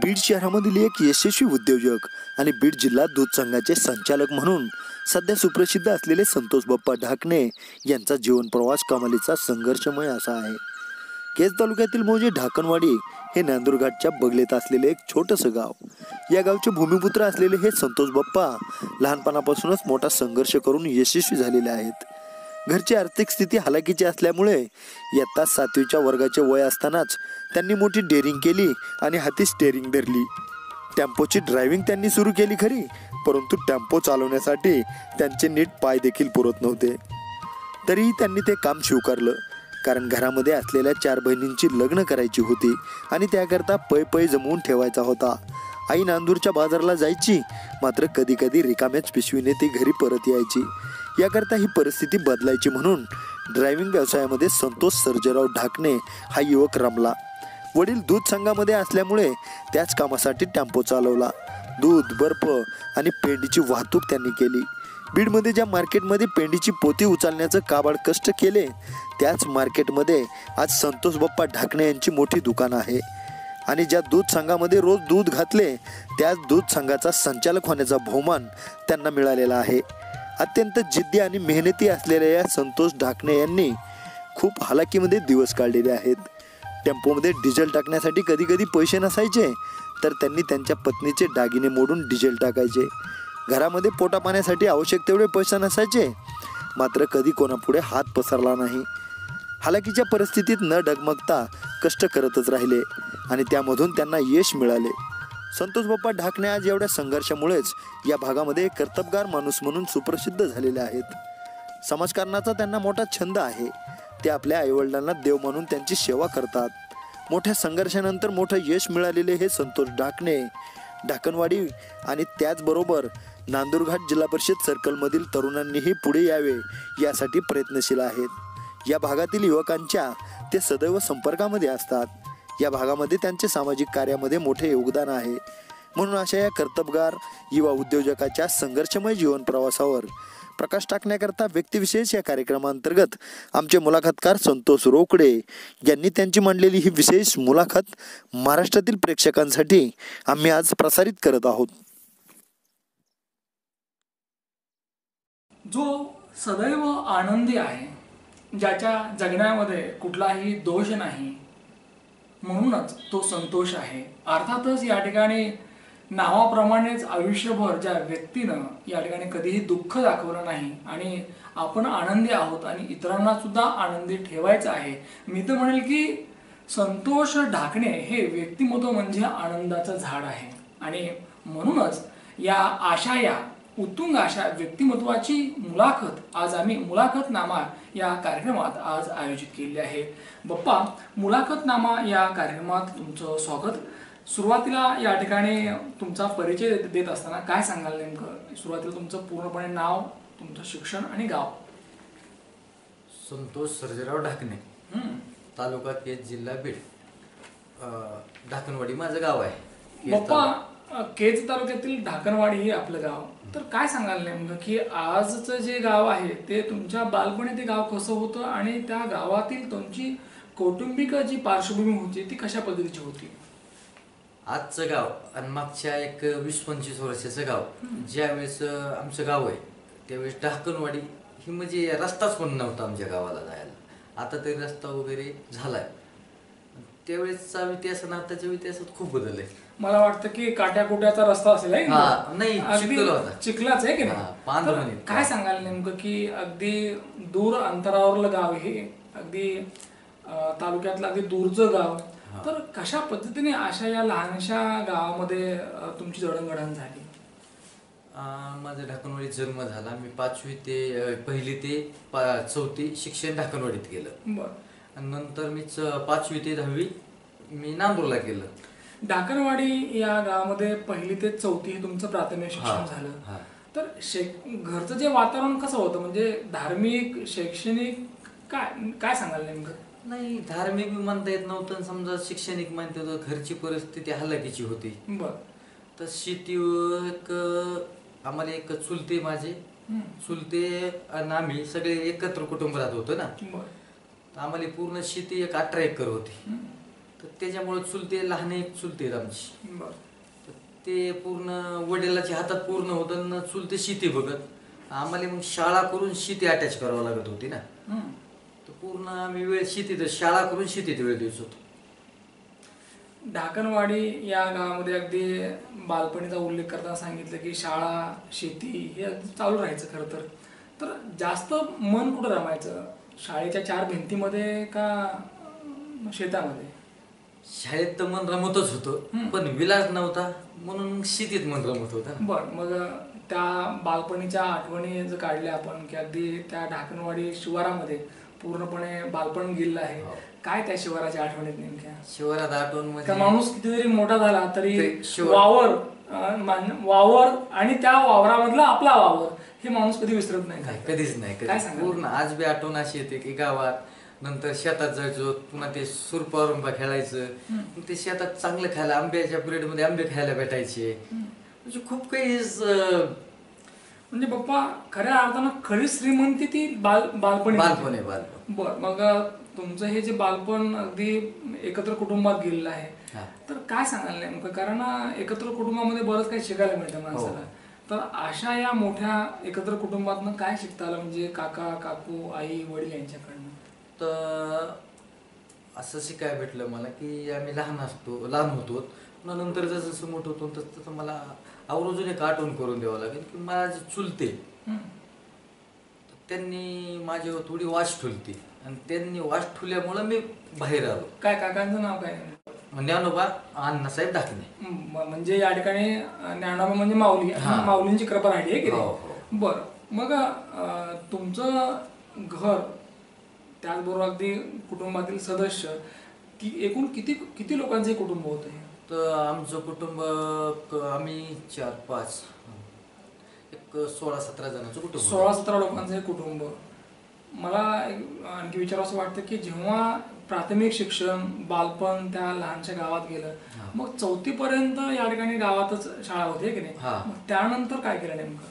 बीड शहरामधील एक यशस्वी उद्योजक आणि बीड जिल्हा दूध संघाचे संचालक म्हणून सध्या सुप्रसिद्ध असलेले संतोष बाप्पा ढाकणे यांचा जीवन प्रवास कमालीचा संघर्षमय असा आहे। केज तालुक्यातील मौजे ढाकणवाडी हे नांदुरघाटच्या बगलेत असलेले एक छोटंसं गाव। या गावचे भूमिपुत्र असलेले हे संतोष बाप्पा लहानपणापासूनच मोठा संघर्ष करून यशस्वी झालेले आहेत। घरची आर्थिक स्थिती हलाखीची असल्यामुळे इयत्ता 7वीच्या वर्गाचे वय असतानाच त्यांनी मोठी डेअरिंग केली आणि हाती स्टेअरिंग धरली। टेम्पोची ड्रायव्हिंग त्यांनी सुरू केली खरी, परंतु टेम्पो चालवण्यासाठी त्यांचे नीट पाय देखील पुरत नव्हते। तरीही त्यांनी ते काम स्वीकारलं, कारण घरामध्ये असलेल्या 4 बहिणींची लग्न करायची होती आणि त्याकरता पै जमवून ठेवायचा होता। आई नांदूरच्या बाजाराला जायची, मात्र कधी कधी रिकाम्याच पिशवीने ती घरी परत यायची। याकरता ही परिस्थिती बदलायची म्हणून ड्रायव्हिंग व्यवसायामध्ये संतोष सर्जेराव ढाकणे हा युवक रमला। वडील दूध संघामध्ये असल्यामुळे त्याच कामासाठी टेम्पो चालवला। दूध, बर्फ आणि पेंडीची वाहतूक त्यांनी केली। बीडमध्ये ज्या मार्केटमध्ये पेंडीची पोती उचलण्याचं काबाड कष्ट केले, त्याच मार्केटमध्ये आज संतोष बाप्पा ढाकणे यांची मोठी दुकान आहे। आणि ज्या दूध संघामध्ये रोज दूध घातले, त्याच दूध संघाचा संचालक होण्याचा बहुमान त्यांना मिळालेला आहे। अत्यंत जिद्दी आणि मेहनती असलेल्या या संतोष ढाकणे यांनी खूप हालाकीमध्ये दिवस काढलेले आहेत। टेम्पोमध्ये डिझेल टाकण्यासाठी कधी कधी पैसे नसायचे, तर त्यांनी त्यांच्या पत्नीचे दागिने मोडून डिझेल टाकायचे। घरामध्ये पोटा पाण्यासाठी आवश्यक तेवढे पैसे नसायचे, मात्र कधी कोणापुढे हात पसरला नाही। हालाकीच्या परिस्थितीत न डगमगता कष्ट करतच राहिले आणि त्यामधून त्यांना यश मिळाले। संतोष बाप्पा ढाकणे आज एवढ्या संघर्षामुळेच या भागामध्ये कर्तबगार माणूस म्हणून सुप्रसिद्ध झालेले आहेत। समाजकारणाचा त्यांना मोठा छंद आहे। ते आपल्या आईवडिलांना देव मानून त्यांची सेवा करतात। मोठ्या संघर्षानंतर मोठं यश मिळालेले हे संतोष ढाकणे ढाकणवाडी आणि त्याचबरोबर नांदुरघाट जिल्हा परिषद सर्कलमधील तरुणांनीही पुढे यावे यासाठी प्रयत्नशील आहेत। या भागातील युवकांच्या ते सदैव संपर्कामध्ये असतात। या भागामध्ये त्यांचे सामाजिक कार्यामध्ये मोठे योगदान आहे। म्हणून अशा या कर्तबगार युवा उद्योजकाच्या संघर्षमय जीवन प्रवासावर प्रकाश टाकण्याकरता व्यक्तिविशेष या कार्यक्रमांतर्गत आमचे मुलाखतकार संतोष रोकडे यांनी त्यांची मांडलेली ही विशेष मुलाखत महाराष्ट्रातील प्रेक्षकांसाठी आम्ही आज प्रसारित करत आहोत। जो सदैव आनंदी आहे, ज्याच्या जगण्यामध्ये कुठलाही दोष नाही, म्हणूनच तो संतोष आहे। अर्थातच या ठिकाणी नावाप्रमाणेच आयुष्यभर ज्या व्यक्तीनं या ठिकाणी कधीही दुःख दाखवलं नाही आणि आपण आनंदी आहोत आणि इतरांना सुद्धा आनंदी ठेवायचं आहे। मी तर म्हणेल की संतोष ढाकणे हे व्यक्तिमत्व म्हणजे आनंदाचं झाड आहे आणि म्हणूनच या उत्तुंग अशा व्यक्तिमत्वाची मुलाखत आज आम्ही मुलाखतनामा या कार्यक्रमात आज आयोजित केली आहे। बाप्पा, मुलाखतनामा या कार्यक्रमात तुमचं स्वागत। सुरुवातीला या ठिकाणी तुमचा परिचय देत असताना काय सांगाल नेमकं? सुरुवातीला तुमचं पूर्णपणे नाव, तुमचं शिक्षण आणि गाव। संतोष सर्जेराव ढाकणे, तालुका केज, जिल्हा बीड, ढाकणवाडी माझं गाव आहे। बाप्पा, केज तालुक्यातील ढाकणवाडी हे आपलं गाव, तर काय सांगाल नेमकं की आजचं जे गाव आहे ते तुमच्या बालपणी ते गाव कसं होतं आणि त्या गावातील तुमची कौटुंबिक जी पार्श्वभूमी होती ती कशा पद्धतीची होती? आजचं गाव आणि मागच्या एक 20-25 वर्षाचं गाव, ज्यावेळेस आमचं गाव आहे त्यावेळेस ढाकणवाडी ही म्हणजे रस्ताच पण नव्हता आमच्या गावाला जायला। आता तरी रस्ता वगैरे झालाय। त्यावेळेसचा इतिहास आणि आताच्या इतिहासात खूप बदल आहे। मला वाटतं की काट्याकुट्याचा रस्ता असेल आहे नाही, चिखलाच आहे की नाही? काय सांगाल नेमकं की अगदी दूर अंतरावरलं गाव हे, अगदी तालुक्यातलं अगदी दूरचं गाव, तर कशा पद्धतीने अशा या लहानशा गावामध्ये तुमची जडणघडण झाली? माझा ढाकणवाडीत जन्म झाला। मी 1ली ते 4थी शिक्षण ढाकणवाडीत केलं। बरं। नंतर मी 5वी ते 10वी मी नांदूरला केलं। ढाकणवाडी या गावामध्ये 1ली ते 4थी हे तुमचं प्राथमिक शिक्षण झालं, तर घरचं जे वातावरण कसं होतं, म्हणजे धार्मिक, शैक्षणिक, काय सांगाल नेमकं? नाही, धार्मिक म्हणता येत नव्हतं, समजा शैक्षणिक म्हणता येत, घरची परिस्थिती हलाखीची होती। बरं। तर शेती एक आम्हाला एक चुलते माझे चुलते आणि आम्ही सगळे एकत्र कुटुंब राहत होतो ना. तर आम्हाला पूर्ण शेती एक 18 एकर होती. तर त्याच्यामुळे चुलते लहान एक चुलते आहेत आमची. तर ते पूर्ण वडिलाच्या हातात पूर्ण होतं ना, चुलते शेती बघत. आम्हाला मग शाळा करून शेती अटॅच करावं लागत होती ना. तर पूर्ण आम्ही वेळ शेतीत शाळा करून शेतीत वेळ देत होतो. ढाकणवाडी या गावामध्ये अगदी बालपणीचा उल्लेख करताना सांगितलं की शाळा शेती हे अगदी चालू राहायचं खरं तर जास्त मन कुठं रमायचं, शाळेच्या 4 भिंतीमध्ये का शेतामध्ये? शाळेत तर मन रमतच होतं, पण विलास नव्हता म्हणून शेतीत मन रमत होतं. बरं, मग त्या बालपणीच्या आठवणी जर काढल्या आपण की अगदी त्या ढाकणवाडी शिवारामध्ये पूर्णपणे बालपण गेलेलं आहे, काय त्या शिवाराच्या आठवणीत नेमक्या? शिवारात आठवण म्हणजे माणूस किती जरी मोठा झाला तरी वावर आणि त्या वावरामधला आपला वावर हे माणूस कधी विसरत नाही. कधीच नाही. पूर्ण आज बी आठवण अशी येते की गावात नंतर शेतात जायचो, पुन्हा ते सुरपारुंबा खेळायचं, ते शेतात चांगलं खायला आंब्याच्या पिरियड मध्ये आंबे खायला भेटायचे. म्हणजे खूप काही म्हणजे बाप्पा खऱ्या अर्थानं खरी श्रीमंती ती बालपण आहे. बर, मग तुमचं हे जे बालपण अगदी एकत्र कुटुंबात गेलेलं आहे, तर काय सांगाल नेमकं? कारण एकत्र कुटुंबामध्ये बरंच काही शिकायला मिळतं माणसाला. तर अशा या मोठ्या एकत्र कुटुंबातनं काय शिकता आलं, म्हणजे काका काकू आई वडील यांच्याकडनं? तर असं शिकायला भेटलं मला की आम्ही लहान होतो, नंतर जसं मोठं होतो तसं मला आवर्जून एक आठवण करून द्यावं लागेल की मला जे चुलते त्यांनी माझ्यावर थोडी वाच ठुलती आणि त्यांनी वाच ठुल्यामुळं मी बाहेर आलो. काय काकांचं नाव काय? ज्ञानोबा अण्णासाहेब ढाकणे. म्हणजे या ठिकाणी ज्ञानोबा म्हणजे माऊली, माऊलींची कृपा राहिली आहे की? बरं, मग तुमचं घर त्याचबरोबर अगदी कुटुंबातील सदस्य एकूण किती लोकांचे कुटुंब होतं? तर आमचं कुटुंब आम्ही 4-5 एक 16-17 जणांचं कुटुंब. 16-17 लोकांचं हे कुटुंब. मला आणखी विचारावं वाटतं की जेव्हा प्राथमिक शिक्षण बालपण त्या लहानशा गावात गेलं, मग 4थी पर्यंत या ठिकाणी गावातच शाळा होती की नाही? मग त्यानंतर काय केलं नेमकं?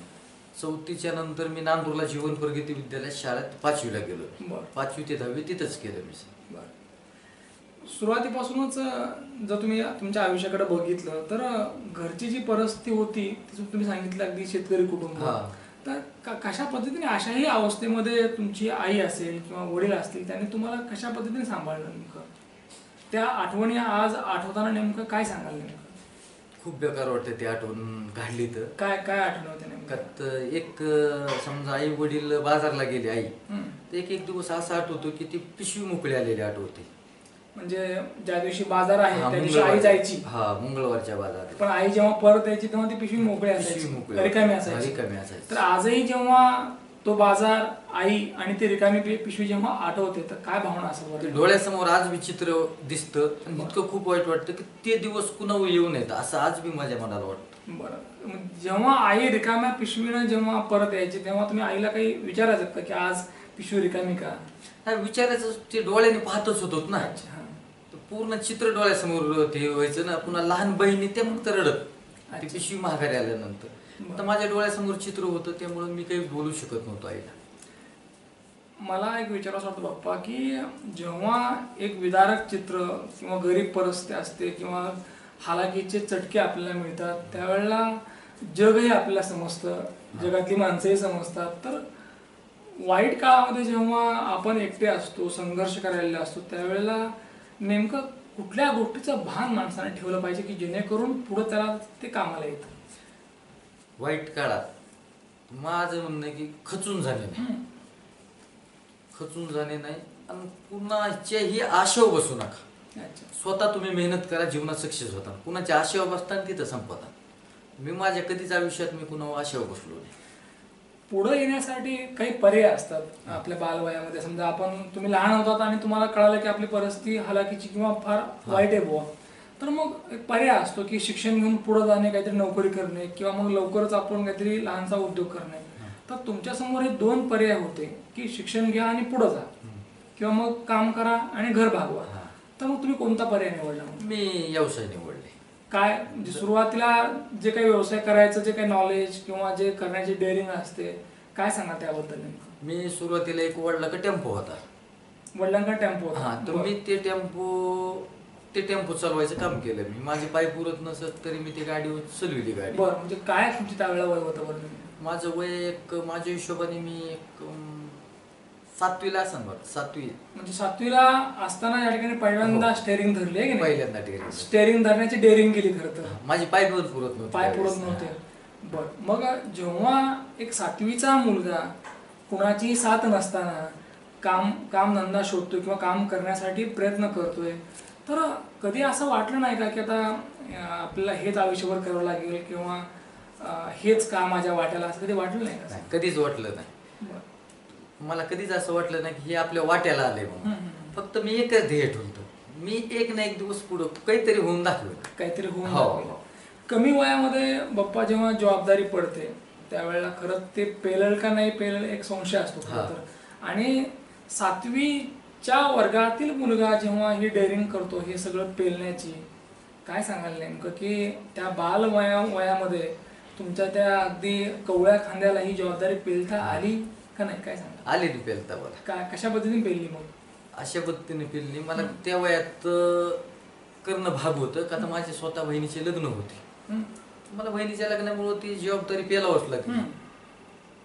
4थीच्या नंतर मी नांदूरला जीवन प्रगती विद्यालय शाळेत 5वीला गेलो. 5वी ते 10वी तिथंच केलं मी. सुरुवातीपासूनच जर तुम्ही तुमच्या आयुष्याकडे बघितलं तर घरची जी परिस्थिती होती तुम्ही सांगितलं अगदी शेतकरी कुटुंब, तर कशा पद्धतीने अशाही अवस्थेमध्ये तुमची आई असेल किंवा वडील असतील त्यांनी तुम्हाला कशा पद्धतीने सांभाळलं नेमकं? त्या आठवणी आज आठवताना नेमकं काय सांगाल नेमकं? खूप बेकार वाटते ते आठवण काढली तर. काय काय आठवण होते नेमकं? एक समजा आई वडील बाजारला गेले, आई तर एक दिवस असा आठवतो की ती पिशवी मोकळी आलेली आठवते. म्हणजे ज्या दिवशी बाजार आहे त्या दिवशी आई जायची, मंगळवारच्या बाजारात, पण आई जेव्हा परत यायची तेव्हा ती पिशवी मोकळी असायची, रिकामी असायची. तर आजही जेव्हा तो बाजार आई आणि ती रिकामी पिशवी जेव्हा आठवते तर काय भावना असेल? डोळ्यासमोर आज बी चित्र दिसतं आणि इतकं खूप वाईट वाटतं की ते दिवस कुणावर येऊ नयेत असं आज बी माझ्या मनाला वाटतं. बरं, जेव्हा आई रिकाम्या पिशवीनं जेव्हा परत यायची तेव्हा तुम्ही आईला काही विचारायचं का की आज पिशवी रिकामी का? विचारायचं, ते डोळ्याने पाहतच होतो ना, पूर्ण चित्र डोळ्यासमोर ते व्हायचं ना. पुन्हा लहान बहिणी ते फक्त रडत, ती पिशवी माघारी आल्यानंतर. तर माझ्या डोळ्यासमोर चित्र होतं त्यामुळे मी काही बोलू शकत नव्हतो आईला. मला एक विचारायचं होतं बाप्पा की जेव्हा एक विदारक चित्र किंवा गरीब परिस्थिती असते किंवा हालाकीचे चटके आपल्याला मिळतात त्यावेळेला जगही आपल्याला समजतं, जगातली माणसंही समजतात. तर वाईट काळामध्ये जेव्हा आपण एकटे असतो, संघर्ष करायला असतो, त्यावेळेला नेमकं कुठल्या गोष्टीचं भान माणसाने ठेवलं पाहिजे की जेणेकरून पुढे त्याला ते कामाला येतं? वाईट काळात माझं म्हणणं आहे की खचून जाणे नाही आणि पुन्हा ही आशेवर बसू नका. स्वतः तुम्ही मेहनत करा, जीवनात सक्सेस होता. कुणाच्या आशेवर बसताना तिथं संपता. मी माझ्या कधीच आयुष्यात मी कुणावर आशेवर बसलो नाही. पुढे येण्यासाठी काही पर्याय असतात आपल्या बालवयामध्ये. समजा तुम्ही लहान होतात आणि तुम्हाला कळालं की आपली परिस्थिती हलाखीची किंवा फार वाईट आहे बुवा, तर मग एक पर्याय असतो की शिक्षण घेऊन पुढे जाणे, काहीतरी नोकरी करणे किंवा मग लवकरच आपण काहीतरी लहानसा उद्योग करणे. तर तुमच्या समोर हे 2 पर्याय होते की शिक्षण घ्या आणि पुढे जा किंवा मग काम करा आणि घर भागवा. तर मग तुम्ही कोणता पर्याय निवडला? मी व्यवसाय निवडले. काय म्हणजे सुरुवातीला जे काही व्यवसाय करायचं, जे काही नॉलेज किंवा जे करण्याची डेअरिंग असते, काय सांगा त्याबद्दल नेमकं? मी सुरुवातीला एक वडिलांका टेम्पो होता. वडिलांकडे टेम्पो होता. हा, तर मी ते टेम्पो चालवायचं काम केलं. मी माझे पाय पुरत नसत तरी मी ती गाडी चालविली गाडी. बरं, म्हणजे काय तुमची त्यावेळेला वय होतं बरं? माझं वय माझ्या हिशोबाने मी 7वीला असं बघ, 7वी. म्हणजे 7वीला असताना या ठिकाणी पहिल्यांदा स्टेअरिंग धरली आहे की नाही? पहिल्यांदा स्टेअरिंग धरण्याची डेअरिंग केली खरं तर. माझे पाय पुरत नव्हते. पाय पुरत नव्हते. बरं, मग जेव्हा एक 7वीचा मुलगा कुणाची साथ नसताना कामधंदा शोधतोय किंवा काम करण्यासाठी प्रयत्न करतोय, तर कधी असं वाटलं नाही का की आता आपल्याला हेच आयुष्यभर करावं लागेल किंवा हेच काम माझ्या वाट्याला, असं कधी वाटलं नाही का? कधीच वाटलं नाही. मला कधीच असं वाटलं नाही की हे आपल्या वाट्याला आले म्हणून. फक्त मी एकच ध्येय ठेवतो, मी एक ना एक दिवस पुढं काहीतरी होऊन दाखवेल. काहीतरी होऊन दाखवेल. कमी वयामध्ये बाप्पा जेव्हा जबाबदारी पडते त्यावेळेला खरंच ते पेलल का नाही पेलल एक संशय असतो खरं तर. आणि 7वीच्या वर्गातील मुलगा जेव्हा ही डेअरिंग करतो, हे सगळं पेलण्याची, काय सांगाल नेमकं की त्या वयामध्ये तुमच्या त्या अगदी कवळ्या खांद्याला ही जबाबदारी पेलता आली का नाही, काय सांगा? आली ती पेलता मला. काय, कशा पद्धतीने पेलली मग? अशा पद्धतीने पेलली. मला त्या वयात करणं भाग होतं का, तर माझ्या स्वतः बहिणीचे लग्न होते. मला बहिणीच्या लग्नामुळे ती जबाबदारी पेलावंच लागली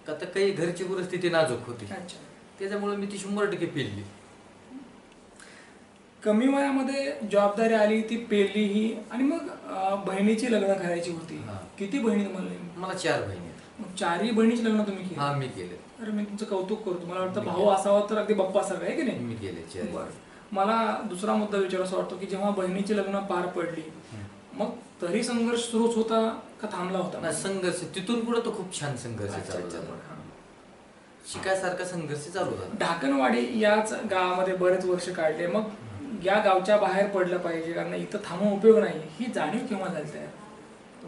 का, तर काही घरची परिस्थिती नाजूक होती. त्याच्यामुळे मी ती 100% पेलली. कमी वयामध्ये जबाबदारी आली, ती पेलली ही. आणि मग बहिणीची लग्न करायची होती. किती बहिणी तुम्हाला? मला 4 बहिणी. चारही बहिणीची लग्न तुम्ही केली? हा, मी केले. अरे, मी तुमचं कौतुक करतो. मला वाटतं भाऊ असावा तर अगदी बाप्पा सारखा आहे की नाही? मी केले. बरं, मला दुसरा मुद्दा विचारायचा वाटतो की जेव्हा बहिणीची लग्न पार पडली, मग तरी संघर्ष सुरूच होता का थांबला होता? संघर्ष तिथून पुढे तो खूप छान संघर्ष चालू झाला. शिकायसारखा संघर्ष चालू झाला. ढाकणवाडी याच गावामध्ये बरेच वर्ष काढले. मग या गावच्या बाहेर पडलं पाहिजे, कारण इथं थांबून उपयोग नाही, ही जाणीव केव्हा झाली तयार?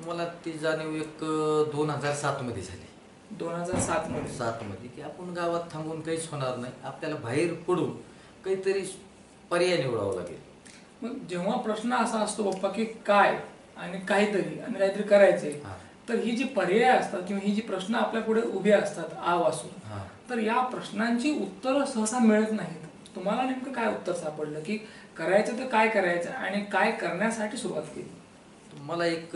मला ती जाणीव एक 2007 मध्ये झाली. 2007 मध्ये की आपण गावात थांबून काहीच होणार नाही, आपल्याला बाहेर पडून काहीतरी पर्याय निवडावा लागेल. मग जेव्हा प्रश्न असा असतो बाप्पा की काय आणि काहीतरी करायचंय, तर ही जी पर्याय असतात किंवा ही जी प्रश्न आपल्या पुढे उभे असतात आवासून, तर या प्रश्नांची उत्तरं सहसा मिळत नाहीत. तुम्हाला नेमकं काय उत्तर सापडलं की करायचं तर काय करायचं आणि काय करण्यासाठी सुरुवात केली? मला एक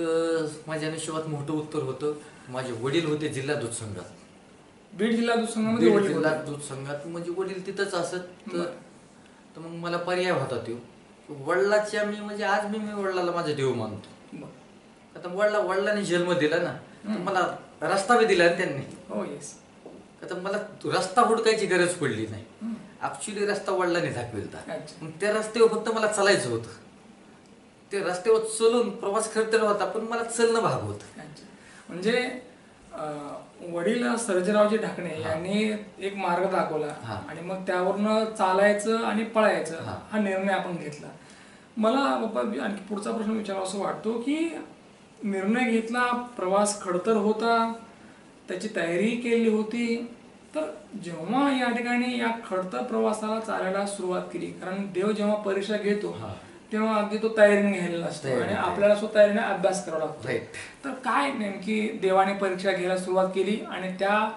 माझ्या नशिबात मोठं उत्तर होतं. माझे वडील होते जिल्हा दूध संघात. बीड जिल्हा दूध संघामध्ये? जिल्हा दूध संघात म्हणजे वडील तिथंच असत. तर मग मला पर्याय होता तो वडिलाच्या. मी म्हणजे आज मी वडिलाला माझा देव मानतो. आता वडिलांनी जन्म दिला ना, तर मला रस्ता बी दिला त्यांनी. हो, येस. आता मला रस्ता हुडकायची गरज पडली नाही. ऍक्च्युली रस्ता वडिलांनी दाखविला. मग त्या रस्त्यावर फक्त मला चालायचं होतं. ते रस्त्यावर चलून प्रवास करता होता, पण मला चलणं भाग होत. म्हणजे वडील सर्जेरावजी ढाकणे यांनी एक मार्ग दाखवला आणि मग त्यावरनं चालायचं आणि पळायचं हा निर्णय आपण घेतला. मला बाबा आणखी पुढचा प्रश्न विचारावा असं वाटतो की निर्णय घेतला, प्रवास खडतर होता, त्याची तयारी केली होती, तर जेव्हा या ठिकाणी या खडतर प्रवासाला चालायला सुरुवात केली, कारण देव जेव्हा परीक्षा घेतो तेव्हा अगदी तो तयारीने घ्यायला असतो आणि आपल्याला स्वतः तयारीने अभ्यास करावा लागतो. तर काय नेमकी देवाने परीक्षा घ्यायला सुरुवात केली आणि त्या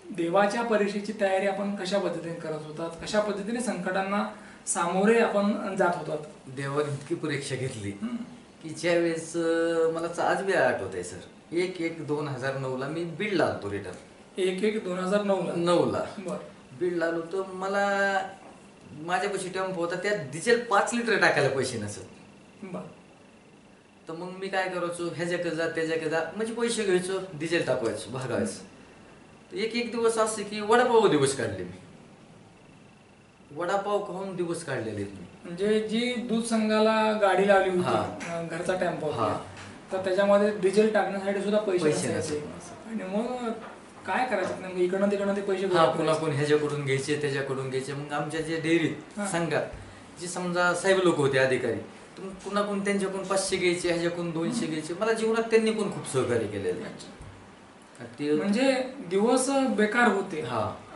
देवाच्या परीक्षेची तयारी आपण कशा पद्धतीने करत होतात, कशा पद्धतीने संकटांना सामोरे आपण जात होतात? देवाने इतकी परीक्षा घेतली की ज्यावेळेस मला आज बी आठवत आहे सर, 1/1/2009 मी बीडला आलतो रिटर्न. 1/1/2009 बीडला आलो. तर मला माझ्यापाशी टेम्पो होता, त्यात डिझेल 5 लिटर टाकायला पैसे नसत. तर मग मी काय करायचो, ह्याच्याकडे जा त्याच्याकडे जा, म्हणजे पैसे घ्यायचो, डिझेल टाकवायचो, भागायचो. तर एक दिवस असे की वडापाव दिवस काढले मी. वडापाव खाऊन दिवस काढलेले मी. म्हणजे जी दूध संघाला गाडी लावली होती, घरचा टेम्पो, तर त्याच्यामध्ये डिझेल टाकण्यासाठी सुद्धा पैसे नसायचे. आणि मग काय करायचं, इकडनं तिकडनं ते पैसे पुन्हा कोण ह्याच्याकडून घ्यायचे त्याच्याकडून घ्यायचे. मग आमच्या जे डेअरीत संघात जे समजा साहेब लोक होते अधिकारी, तर पुन्हा कोण त्यांच्याकडून 500 घ्यायचे, ह्याच्याकडून 200 घ्यायचे. मला जीवनात त्यांनी पण खूप सहकार्य केलेलं. म्हणजे दिवस बेकार होते,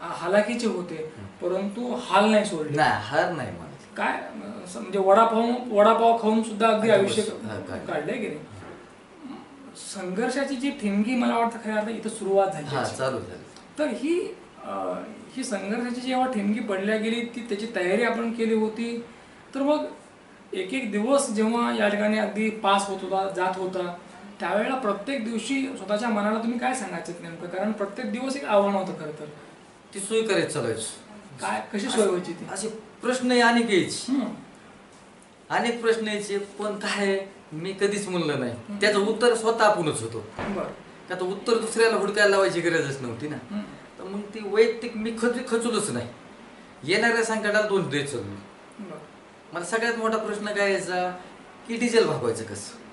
हालाकीचे होते, परंतु हाल नाही सोडले. हार नाही मला. काय म्हणजे वडापाव खाऊन सुद्धा अगदी आयुष्य काढलंय की नाही. संघर्षाची जी ठिणगी मला वाटतं खऱ्या अर्थात इथं सुरुवात झाली चालू झाली. तर ही संघर्षाची जेव्हा ठिणगी पडल्या गेली ती त्याची तयारी आपण केली होती. तर मग एक एक दिवस जेव्हा या ठिकाणी अगदी पास होत होता जात होता त्यावेळेला प्रत्येक दिवशी स्वतःच्या मनाला तुम्ही काय सांगायचं नेमकं, कारण प्रत्येक दिवस एक आव्हान होतं खरं तर. ती सोय करायची चालायची. काय कशी सोय व्हायची ती? असे प्रश्न अनेक यायचे, अनेक प्रश्न यायचे, पण काय मी कधीच म्हणलं नाही. त्याचं उत्तर स्वतः आपणच होतो. का तर उत्तर दुसऱ्याला हुडकायला लावायची गरजच नव्हती ना. तर मग ती वैयक्तिक मी खचलोच नाही. येणाऱ्या संकटाला दोष द्यायचो मी. मला सगळ्यात मोठा प्रश्न काय यायचा की डिझेल भागवायचं कसं.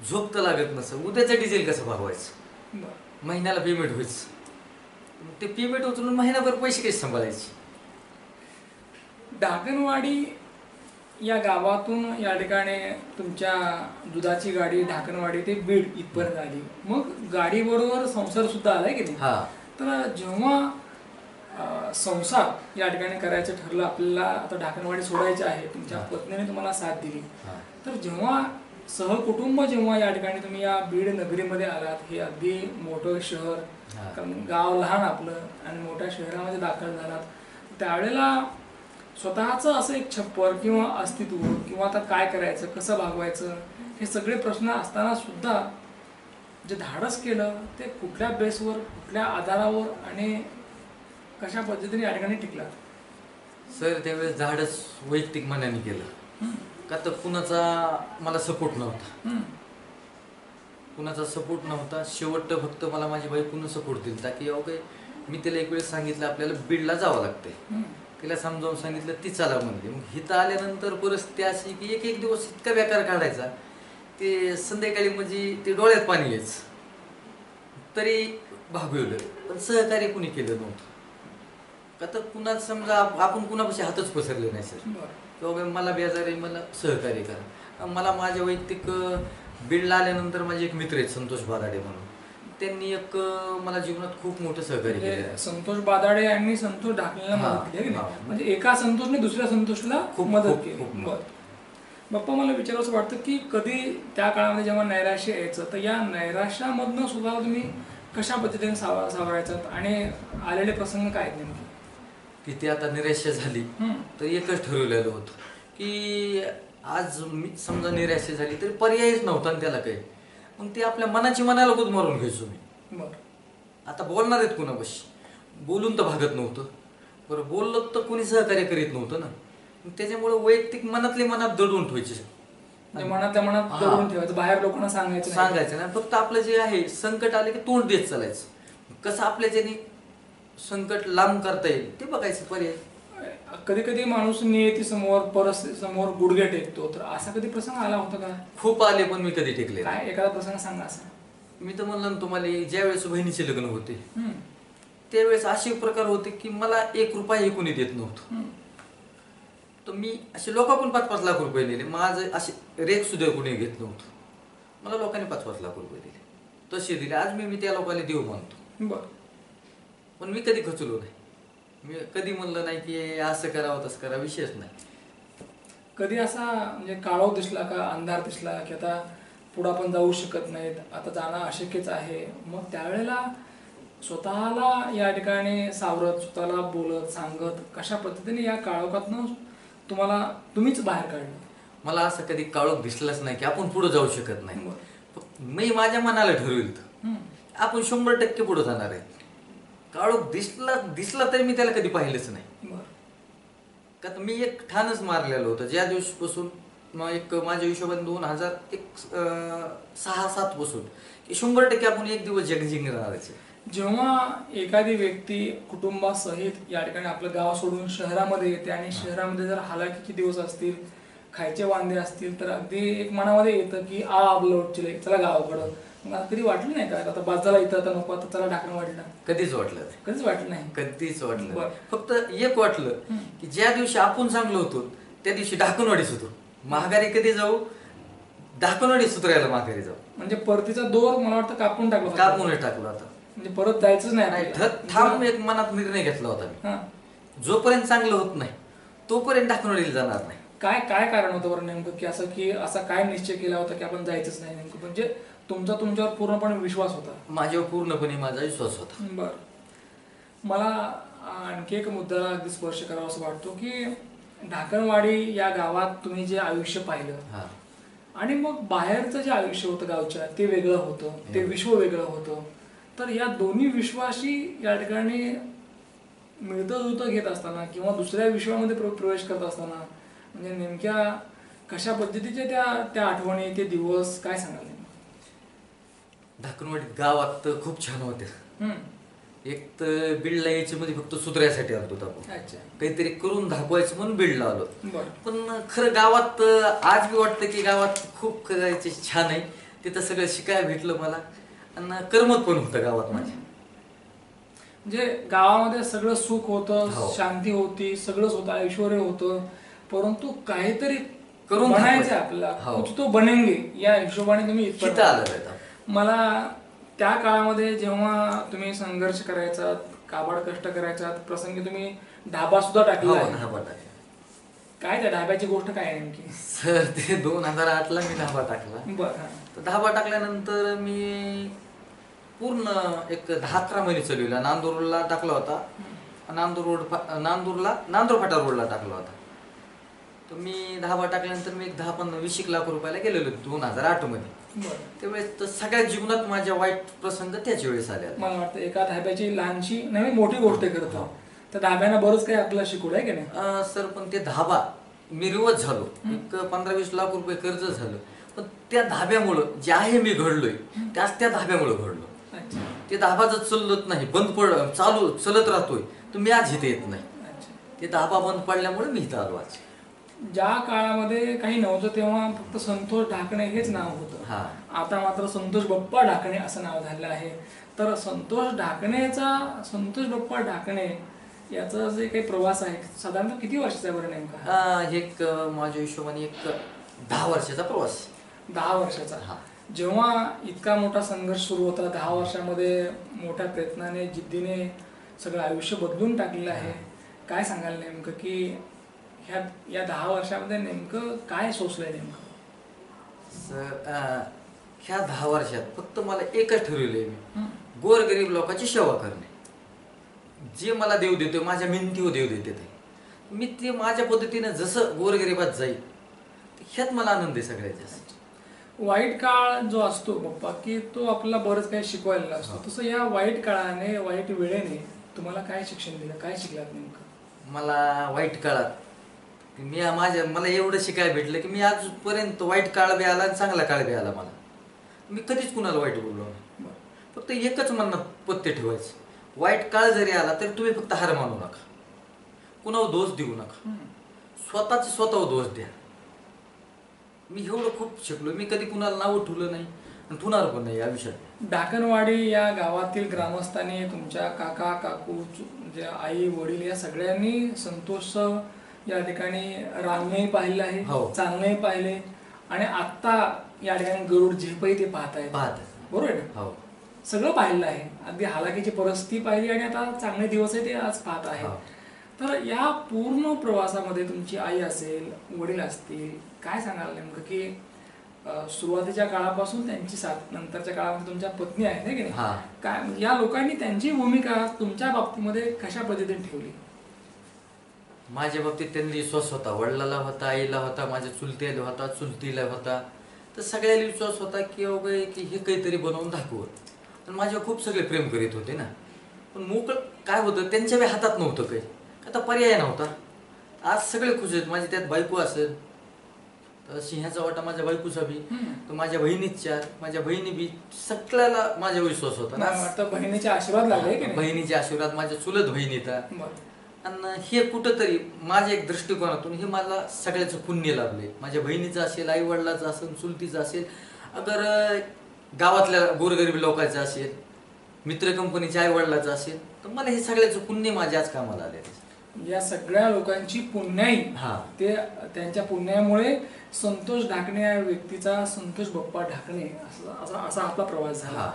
झोप तर लागत नसं, उद्याचं डिझेल कसं भागवायचं, महिन्याला पेमेंट व्हायचं. ते पेमेंट उचलून महिनाभर पैसे कसे सांभाळायचे. ढाकणवाडी या गावातून या ठिकाणी तुमच्या दुधाची गाडी ढाकणवाडी ते बीड इथपर्यंत आली. मग गाडीबरोबर संसार सुद्धा आलाय की नाही. तर जेव्हा संसार या ठिकाणी करायचं ठरलं आपल्याला, आता ढाकणवाडी सोडायची आहे, तुमच्या पत्नीने तुम्हाला साथ दिली, तर जेव्हा सहकुटुंब जेव्हा या ठिकाणी तुम्ही या बीड नगरीमध्ये आलात, हे अगदी मोठं शहर, कारण गाव लहान आपलं आणि मोठ्या शहरामध्ये दाखल झालात, त्यावेळेला स्वतःचं असं एक छप्पर किंवा अस्तित्व किंवा आता काय करायचं, कसं भागवायचं, हे सगळे प्रश्न असताना सुद्धा जे धाडस केलं ते कुठल्या बेसवर, कुठल्या आधारावर आणि कशा पद्धतीने या ठिकाणी टिकलात? सर त्यावेळेस धाडस वैयक्तिक मनाने केलं. का तर कुणाचा मला सपोर्ट नव्हता, कुणाचा सपोर्ट नव्हता. शेवट फक्त मला माझी बायकोनं सपोर्ट दिला की ओके. मी तिला एक वेळेस सांगितलं आपल्याला बीडला जावं लागतंय, तिला समजावून सांगितलं, ती चला म्हणली. मग इथं आल्यानंतर परिस्थिती अशी की एक एक दिवस इतका बेकार काढायचा, ते संध्याकाळी म्हणजे ते डोळ्यात पाणी यायचं तरी भागवलं, पण सहकार्य कुणी केलं नव्हतं. का तर कुणाला समजा आपण कुणापाशी हातच पसरले नाही सर. किंवा मला बेजार आहे, मला सहकार्य करा. मला माझ्या वैयक्तिक बीडला आल्यानंतर माझे एक मित्र आहेत संतोष बादाडे म्हणून, त्यांनी एक मला जीवनात खूप मोठं सहकार्य केलं. संतोष बादाडे यांनी संतोष ढाकलेला मदत केली, म्हणजे एका संतोषने दुसऱ्या संतोषला खूप मदत केली. बाप्पा, मला विचारायचं वाटतं की कधी त्या काळामध्ये जेव्हा नैराश्य यायचं, तर या नैराश्यामधनं सुद्धा तुम्ही कशा पद्धतीने सावरायचं आणि आलेले प्रसंग काय आहेत नेमके? तिथे आता निराशा झाली तर एकच ठरवलेलं होतं की आज मी समजा निराशा झाली तरी पर्यायच नव्हता आणि त्याला काही. मग ते आपल्या मनाची मनाला गुदमरून घ्यायचो मी. आता बोलणार आहेत कुणापाशी, बोलून तर भागत नव्हतं. बरं बोललं तर कोणी सहकार्य करीत नव्हतं ना. त्याच्यामुळे वैयक्तिक मनातले मनात दडवून ठेवायचे, मनातल्या मनात दडवून ठेवायचं, बाहेर लोकांना सांगायचं ना. फक्त आपलं जे आहे संकट आले की तोंड देत चालायचं. कसं आपल्या ज्याने संकट लांब करता येईल ते बघायचं पर्याय. कधी कधी माणूस नियती समोर परिस्थिती समोर गुडघे टेकतो, तर असा कधी प्रसंग आला होता का? खूप आले, पण मी कधी टेकले काय एखादा प्रसंग सांगा असा. मी तर म्हणलं ना तुम्हाला, ज्या वेळेस बहिणीचे लग्न होते त्यावेळेस असे प्रकार होते की मला 1 रुपया कोणी देत नव्हतं. तर मी असे लोकांकडून 5-5 लाख रुपये दिले. माझं असे रेख सुद्धा कोणी घेत नव्हतं. मला लोकांनी 5-5 लाख रुपये दिले, तसे दिले. आज मी त्या लोकांना देव मानतो. पण मी कधी खचलो नाही. मी कधी म्हणलं नाही की असं करावं तसं करावं, विषयच नाही. कधी असा म्हणजे काळोख दिसला का, अंधार दिसला की आता पुढं आपण जाऊ शकत नाहीत, आता जाणं अशक्यच आहे, मग त्यावेळेला स्वतःला या ठिकाणी सावरत, स्वतःला बोलत सांगत कशा पद्धतीने या काळोखातनं तुम्हीच बाहेर काढलं? मला असं कधी काळोख दिसलाच नाही की आपण पुढे जाऊ शकत नाही. मी माझ्या मनाला ठरविल आपण 100% पुढे जाणार आहे. काळोख दिसला तरी मी त्याला कधी पाहिलंच नाही. का तर मी एक ठाणच मारलेलं होतं ज्या दिवशीपासून एक माझ्या हिशोबाने 2006-07 पासून की 100% आपण एक दिवस जग जिंकणार आहे. जेव्हा एखादी व्यक्ती कुटुंबासहित या ठिकाणी आपलं गाव सोडून शहरामध्ये येते आणि शहरामध्ये जर हालाकीचे दिवस असतील, खायचे वांदे असतील, तर अगदी एक मनामध्ये येतं की आपलं चला गावाकडं. मग कधी वाटलं नाही का आता बाजाला येतं, आता नको, आता चला ढाकणवाडीला? कधीच वाटलं नाही. कधीच वाटलं. फक्त एक वाटलं की ज्या दिवशी आपण चांगलो होतो त्या दिवशी ढाकणवाडीच होतो. महागारी कधी जाऊ, ढाकणवाडी सुधारायला महागारी जाऊ. म्हणजे परतीचा दोर मला वाटतं कापून टाकलो आता. म्हणजे परत जायचंच नाही. ठाम एक मनात निर्णय घेतला होता मी. जोपर्यंत चांगलं होत नाही तोपर्यंत ढाकणवाडीला जाणार नाही. काय काय कारण होतं बरं नेमकं, की असा काय निश्चय केला होता की आपण जायचंच नाही नेमकं? म्हणजे तुमच्यावर पूर्णपणे विश्वास होता? माझ्यावर पूर्णपणे माझा विश्वास होता. बरं, मला आणखी एक मुद्द्याला अगदी स्पर्श करावा असं वाटतो की ढाकणवाडी या गावात तुम्ही जे आयुष्य पाहिलं आणि मग बाहेरचं जे आयुष्य होतं गावच्या, ते वेगळं होतं, ते विश्व वेगळं होतं. तर या दोन्ही विश्वाशी या ठिकाणी मिळतं जुळतं घेत असताना किंवा दुसऱ्या विश्वामध्ये प्रवेश करत असताना म्हणजे नेमक्या कशा पद्धतीचे त्या आठवणी, ते दिवस काय सांगाल? ढाकणवाडी गावात तर खूप छान होते. एक तर बीडला यायचे मध्ये फक्त सुधारायसाठी आलो होतो आपण, काहीतरी करून दाखवायचं म्हणून बीडला आलो. पण खरं गावात आज बी वाटतं की गावात खूप करायचे छान आहे. तिथं सगळं शिकायला भेटलं मला आणि करमत पण होतं गावात माझ्या. म्हणजे गावामध्ये सगळं सुख होतं, शांती होती, सगळंच होतं, ऐश्वर्य होतं, परंतु काहीतरी करून बनायचं आपल्याला, कुछ तो बनेंगे या हिशोबाने तुम्ही इथं आलं. मला त्या काळामध्ये जेव्हा तुम्ही संघर्ष करायचा, काबाड कष्ट करायचा, प्रसंगी तुम्ही ढाबा सुद्धा टाकला. काय त्या ढाब्याची गोष्ट काय आहे नेमकी? सर ते 2008ला मी ढाबा टाकला. बरं. ढाबा टाकल्यानंतर मी पूर्ण एक 10-11 महिने चालवला. नांदूरला टाकला होता, नांदूर फाटा रोडला टाकला होता. तर मी ढाबा टाकल्यानंतर मी एक 10-15-20 लाख रुपयाला गेलेलो 2008 मध्ये. त्यावेळेस तर सगळ्या जीवनात माझ्या वाईट प्रसंग त्याच्या वेळेस आले. मला वाटतं एका धाब्याची लहानशी नवी मोठी गोष्ट करतो, तर धाब्यानं बरंच काही आपल्याला शिकवलं आहे की नाही? सर पण ते धाबा मी रिवर्स झालो, एक 15-20 लाख रुपये कर्ज झालं. पण त्या धाब्यामुळं जे आहे मी घडलोय त्याच त्या धाब्यामुळं घडलो. ते धाबा जर चालत नाही, चलत राहतोय, तर मी आज इथे येत नाही. ते धाबा बंद पडल्यामुळे मी इथं आलो आज. ज्या काळामध्ये काही नव्हतं तेव्हा फक्त संतोष ढाकणे हेच नाव होतं. आता मात्र संतोष बप्पा ढाकणे असं नाव झालं आहे. तर संतोष बप्पा ढाकणे याचा जे काही प्रवास आहे साधारणतः किती वर्षाचा आहे बरं नेमका? एक माझ्या हिशोबाने एक 10 वर्षाचा प्रवास. 10 वर्षाचा. जेव्हा इतका मोठा संघर्ष सुरू होता, 10 वर्षामध्ये मोठ्या प्रयत्नाने, जिद्दीने सगळं आयुष्य बदलून टाकलेलं आहे. काय सांगाल नेमकं की या 10 वर्षामध्ये नेमकं काय सोसलंय नेमकं? सर ह्या 10 वर्षात फक्त मला एकच ठरवलंय, मी गोरगरीब लोकांची सेवा करणे. जे मला देव देतोय, माझ्या मेहनतीवर देव देते, मी ते माझ्या पद्धतीने जसं गोरगरिबात जाईल ह्यात मला आनंद आहे सगळ्यात जास्त. वाईट काळ जो असतो बप्पा की तो आपल्याला बरंच काही शिकवायला असतो, तसं या वाईट काळाने, वाईट वेळेने तुम्हाला काय शिक्षण दिलं, काय शिकलात नेमकं? मला वाईट काळात मला एवढं शिकायला भेटलं की मी आजपर्यंत वाईट काळ बी आला आणि चांगला काळ बी आला. मी कधीच कुणाला वाईट बोललो नाही. फक्त एकच मनात पत्ते ठेवायचं, वाईट काळ जरी आला तरी तुम्ही फक्त हार मानू नका, कुणावर दोष देऊ नका, स्वतःवर दोष द्या. मी एवढं खूप शिकलो. मी कधी कुणाला नाव ठेवलं नाही आणि ठेवणार पण नाही आयुष्यात. ढाकणवाडी या गावातील ग्रामस्थांनी, तुमच्या काका काकू, म्हणजे आई वडील या सगळ्यांनी संतोष या ठिकाणी रांगणेही पाहिलं आहे, चांगलंही पाहिले आणि आता या ठिकाणी गरुड झेपही ते पाहत आहेत, बरोबर आहे ना? सगळं पाहिलं आहे, अगदी हालाकीची परिस्थिती पाहिली आणि आता चांगले दिवसही ते आज पाहत आहेत. तर या पूर्ण प्रवासामध्ये तुमची आई असेल, वडील असतील, काय सांगाल नेमकं की सुरुवातीच्या काळापासून त्यांची साथ, नंतरच्या काळामध्ये तुमच्या पत्नी आहेत की नाही, काय या लोकांनी त्यांची भूमिका तुमच्या बाबतीमध्ये कशा पद्धतीने ठेवली? माझ्या बाबतीत त्यांनी विश्वास होता, वडिलाला होता, आईला होता, माझ्या चुलत्याला होता, चुलतीला होता. तर सगळ्याला विश्वास होता की हे काहीतरी बनवून दाखवत. आणि माझ्यावर खूप सगळे प्रेम करीत होते ना. पण मोकळं काय होतं, त्यांच्या बी हातात नव्हतं काही, आता पर्याय नव्हता. आज सगळे खुश आहेत. माझी त्यात बायको असेल तर सिंहाचा वाटा माझ्या बायकोचा बी, तर माझ्या बहिणीच्या, माझ्या बहिणी बी, सगळ्याला माझा विश्वास होता. बहिणीचे आशीर्वाद लागले, बहिणीचे आशीर्वाद, माझ्या चुलत बहिणीचा. आणि हे कुठंतरी माझ्या एक दृष्टिकोनातून हे मला सगळ्याचं पुण्य लाभले. माझ्या बहिणीचं असेल, आई वडिलाचं असेल, चुलतीचं असेल, अगर गावातल्या गोरगरीब लोकांचं असेल, मित्र कंपनीच्या आई वडिलाचं असेल, तर मला हे सगळ्याचं पुण्य माझ्या आज कामाला आले. या सगळ्या लोकांची पुण्याई, ते त्यांच्या पुण्यामुळे संतोष ढाकणे या व्यक्तीचा संतोष बप्पा ढाकणे असा आपला प्रवास झाला.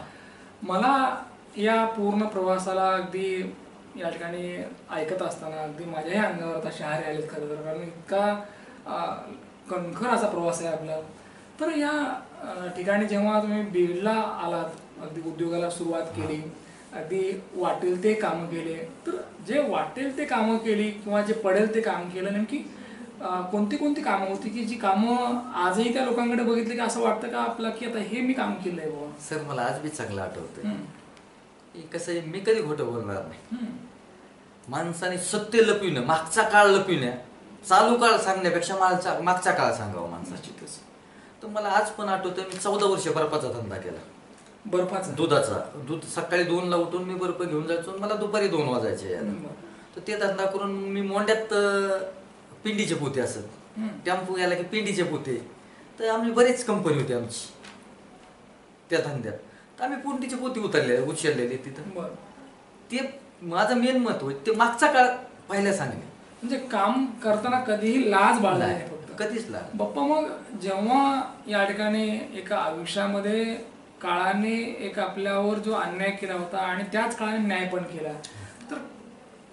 मला या पूर्ण प्रवासाला अगदी या ठिकाणी ऐकत असताना अगदी माझ्याही अंगावर आता शहारे आलेत खरं तर, कारण इतका कणखर असा प्रवास आहे आपला. तर या ठिकाणी जेव्हा तुम्ही बीडला आलात, अगदी उद्योगाला सुरुवात केली, अगदी वाटेल ते कामं केले, तर जे वाटेल ते कामं केली किंवा जे पडेल ते काम केलं, नेमकी कोणती कोणती कामं होती की जी कामं आजही त्या लोकांकडे बघितली की असं वाटतं का आपलं की आता हे मी काम केलंय बाबा? सर मला आज बी चांगलं आठवतंय. कसं आहे, मी कधी खोटं बोलणार नाही. माणसाने सत्य लपविणं, मागचा काळ लपविण्या, चालू काळ सांगण्यापेक्षा मागचा काळ सांगावा माणसाची. तर मला आज पण आठवतं, मी 14 वर्ष बर्फाचा धंदा केला. बर्फाचा? दूध सकाळी 2ला उठून मी बर्फ घेऊन जायचो, मला दुपारी 2 वाजायचे. तर ते धंदा करून मी मोंड्यात पिंडीचे पोते असत, टेम्पो गेला की पिंडीचे पोते. तर आम्ही बरेच कंपनी होती आमची त्या धंद्यात. तर आम्ही पिंडीचे पोते उचललेले तिथं. ते माझं मेन महत्व आहे, ते मागचा काळ पहिल्या सांगणे. म्हणजे काम करताना कधीही लाज बाळगली नाही फक्त? कधीच लाज. बाप्पा, मग जेव्हा या ठिकाणी एका आयुष्यामध्ये काळाने एक आपल्यावर जो अन्याय केला होता आणि त्याच काळाने न्याय पण केला, तर